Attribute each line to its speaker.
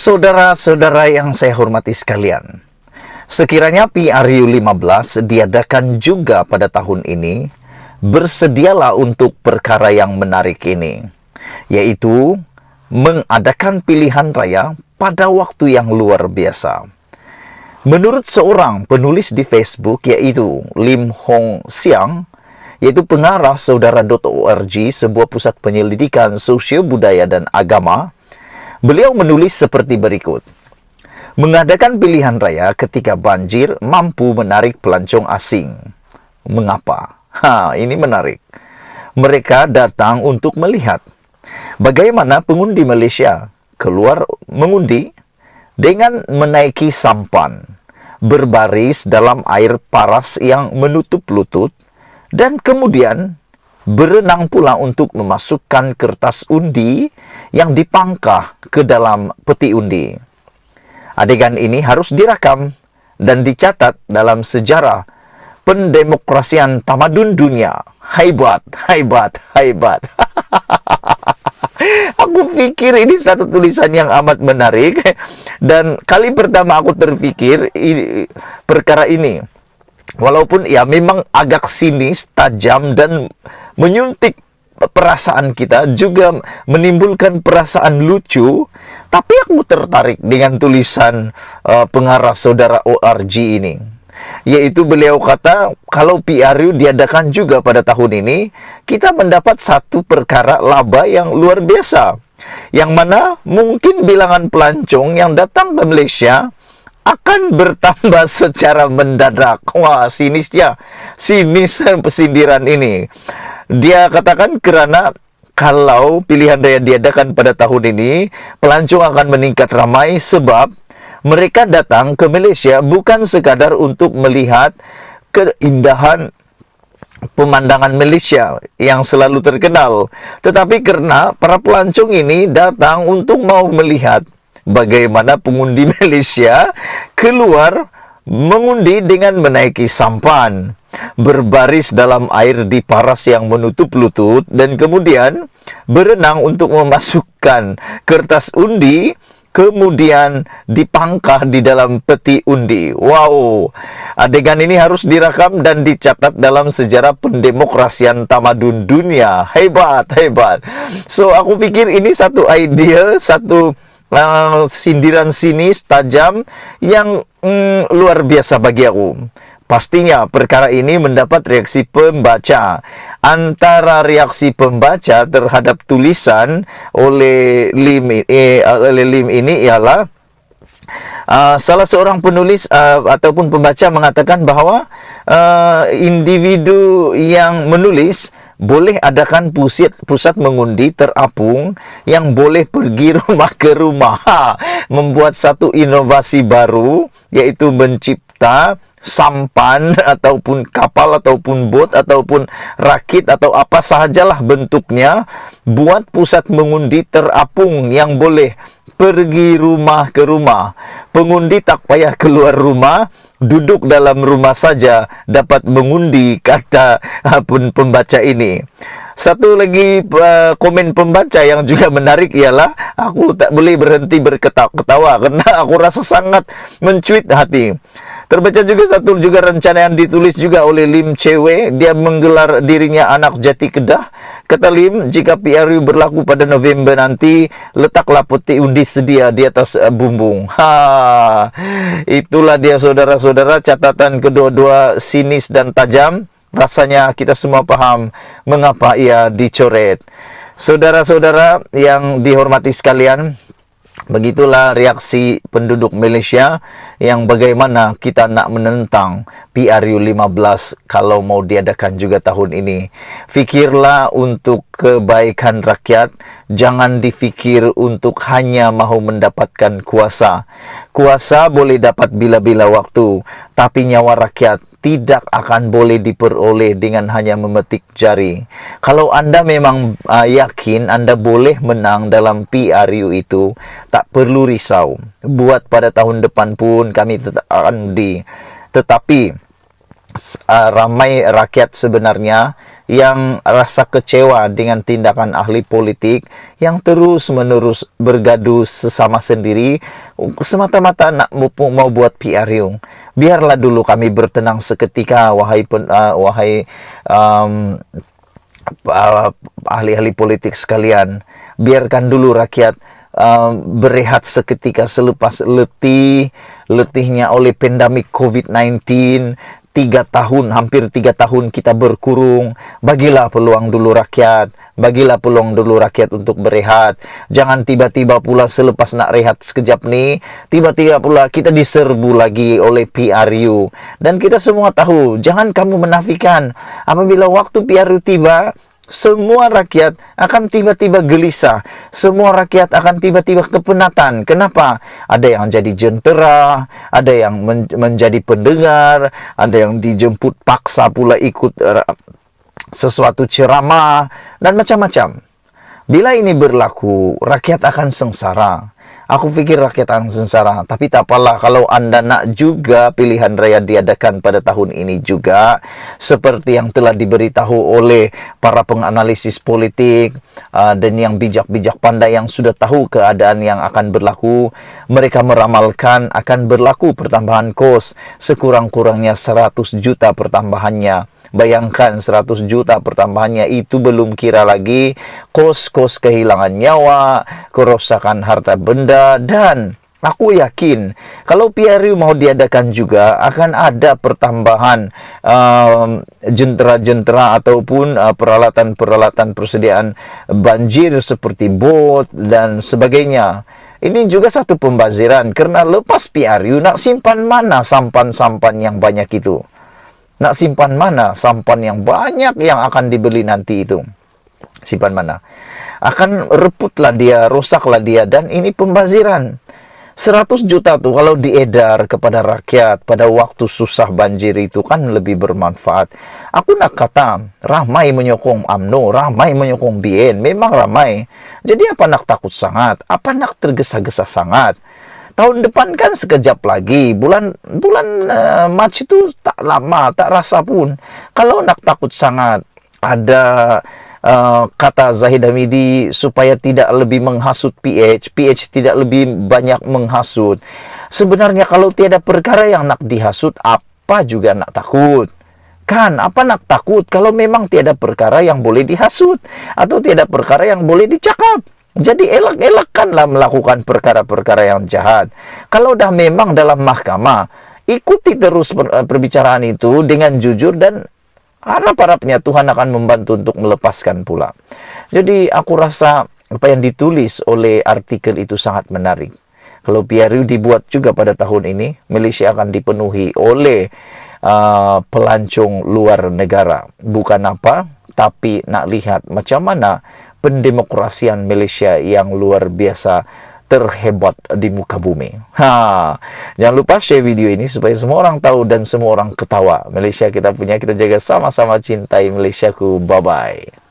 Speaker 1: Saudara-saudara yang saya hormati sekalian, sekiranya PRU 15 diadakan juga pada tahun ini, bersedialah untuk perkara yang menarik ini, yaitu mengadakan pilihan raya pada waktu yang luar biasa. Menurut seorang penulis di Facebook, yaitu Lim Hong Siang, yaitu pengarah saudara.org, sebuah pusat penyelidikan sosio budaya dan agama, beliau menulis seperti berikut. Mengadakan pilihan raya ketika banjir mampu menarik pelancong asing. Mengapa? Ini menarik. Mereka datang untuk melihat bagaimana pengundi Malaysia keluar mengundi dengan menaiki sampan, berbaris dalam air paras yang menutup lutut, dan kemudian berenang pula untuk memasukkan kertas undi yang dipangkah ke dalam peti undi. Adegan ini harus direkam dan dicatat dalam sejarah pendemokrasian tamadun dunia. Hebat, hebat, hebat. Aku pikir ini satu tulisan yang amat menarik, dan kali pertama aku terpikir perkara ini. Walaupun ya memang agak sinis, tajam, dan menyuntik perasaan kita, juga menimbulkan perasaan lucu, tapi aku tertarik dengan tulisan pengarah saudara ORG ini. Yaitu beliau kata, kalau PRU diadakan juga pada tahun ini, kita mendapat satu perkara laba yang luar biasa, yang mana mungkin bilangan pelancong yang datang ke Malaysia akan bertambah secara mendadak. Wah, sinis ya. Sinis pesindiran ini. Dia katakan kerana kalau pilihan raya diadakan pada tahun ini, pelancong akan meningkat ramai sebab mereka datang ke Malaysia bukan sekadar untuk melihat keindahan pemandangan Malaysia yang selalu terkenal, tetapi karena para pelancong ini datang untuk mau melihat bagaimana pengundi Malaysia keluar mengundi dengan menaiki sampan, berbaris dalam air di paras yang menutup lutut, dan kemudian berenang untuk memasukkan kertas undi, kemudian dipangkah di dalam peti undi. Wow, adegan ini harus direkam dan dicatat dalam sejarah pendemokrasian tamadun dunia. Hebat, hebat. So, aku pikir ini satu idea, satu sindiran sinis, tajam, yang luar biasa bagi aku. Pastinya perkara ini mendapat reaksi pembaca. Antara reaksi pembaca terhadap tulisan oleh Lim ini ialah salah seorang penulis ataupun pembaca mengatakan bahawa individu yang menulis boleh adakan pusat mengundi terapung yang boleh pergi rumah ke rumah. Membuat satu inovasi baru, yaitu mencipta sampan ataupun kapal ataupun bot ataupun rakit atau apa sahajalah bentuknya, buat pusat mengundi terapung yang boleh pergi rumah ke rumah. Pengundi tak payah keluar rumah, duduk dalam rumah saja dapat mengundi, kata pembaca ini. Satu lagi komen pembaca yang juga menarik ialah, aku tak boleh berhenti berketawa karena aku rasa sangat mencuit hati. Terbaca juga satu rencana yang ditulis juga oleh Lim Cewe. Dia menggelar dirinya anak jati Kedah. Kata Lim, jika PRU berlaku pada November nanti, letaklah peti undi sedia di atas bumbung. Itulah dia saudara-saudara, catatan kedua-dua sinis dan tajam. Rasanya kita semua paham mengapa ia dicoret. Saudara-saudara yang dihormati sekalian, begitulah reaksi penduduk Malaysia yang bagaimana kita nak menentang PRU 15 kalau mau diadakan juga tahun ini. Fikirlah untuk kebaikan rakyat, jangan difikir untuk hanya mahu mendapatkan kuasa. Kuasa boleh dapat bila-bila waktu, tapi nyawa rakyat tidak akan boleh diperoleh dengan hanya memetik jari. Kalau anda memang yakin anda boleh menang dalam PRU itu, tak perlu risau. Buat pada tahun depan pun kami tetap akan undi. Tetapi ramai rakyat sebenarnya yang rasa kecewa dengan tindakan ahli politik yang terus-menerus bergaduh sesama sendiri semata-mata nak mau buat PR yung. Biarlah dulu kami bertenang seketika, wahai ahli-ahli politik sekalian. Biarkan dulu rakyat berehat seketika selepas letihnya oleh pandemik COVID-19. 3 tahun, hampir 3 tahun kita berkurung. Bagilah peluang dulu rakyat. Bagilah peluang dulu rakyat untuk berehat. Jangan tiba-tiba pula selepas nak rehat sekejap nih, tiba-tiba pula kita diserbu lagi oleh PRU. Dan kita semua tahu, jangan kamu menafikan, apabila waktu PRU tiba, semua rakyat akan tiba-tiba gelisah. Semua rakyat akan tiba-tiba kepenatan. Kenapa? Ada yang jadi jentera, ada yang menjadi pendengar, ada yang dijemput paksa pula ikut sesuatu ceramah, dan macam-macam. Bila ini berlaku, rakyat akan sengsara. Aku pikir rakyat akan sengsara, tapi tak apalah kalau Anda nak juga pilihan raya diadakan pada tahun ini juga, seperti yang telah diberitahu oleh para penganalisis politik dan yang bijak-bijak pandai yang sudah tahu keadaan yang akan berlaku. Mereka meramalkan akan berlaku pertambahan kos sekurang-kurangnya 100 juta pertambahannya. Bayangkan 100 juta pertambahannya, itu belum kira lagi kos-kos kehilangan nyawa, kerusakan harta benda, dan aku yakin kalau PRU mau diadakan juga akan ada pertambahan jentera-jentera ataupun peralatan-peralatan persediaan banjir seperti bot dan sebagainya. Ini juga satu pembaziran, karena lepas PRU nak simpan mana sampan-sampan yang banyak itu? Nak simpan mana sampan yang banyak yang akan dibeli nanti itu? Simpan mana? Akan reputlah dia, rusaklah dia, dan ini pembaziran. 100 juta tuh kalau diedar kepada rakyat pada waktu susah banjir itu kan lebih bermanfaat. Aku nak kata, ramai menyokong UMNO, ramai menyokong BN, memang ramai. Jadi apa nak takut sangat? Apa nak tergesa-gesa sangat? Tahun depan kan sekejap lagi, bulan Mac itu tak lama, tak rasa pun. Kalau nak takut sangat, ada kata Zahid Hamidi supaya tidak lebih menghasut PH tidak lebih banyak menghasut. Sebenarnya kalau tiada perkara yang nak dihasut, apa juga nak takut? Kan, apa nak takut kalau memang tiada perkara yang boleh dihasut atau tiada perkara yang boleh dicakap? Jadi elak-elakkanlah melakukan perkara-perkara yang jahat. Kalau dah memang dalam mahkamah, ikuti terus perbicaraan itu dengan jujur, dan harap-harapnya Tuhan akan membantu untuk melepaskan pula. Jadi aku rasa apa yang ditulis oleh artikel itu sangat menarik. Kalau PRU dibuat juga pada tahun ini, Malaysia akan dipenuhi oleh pelancong luar negara. Bukan apa, tapi nak lihat macam mana pendemokrasian Malaysia yang luar biasa terhebat di muka bumi. Jangan lupa share video ini supaya semua orang tahu dan semua orang ketawa. Malaysia kita punya, kita jaga sama-sama, cintai Malaysiaku. Bye-bye.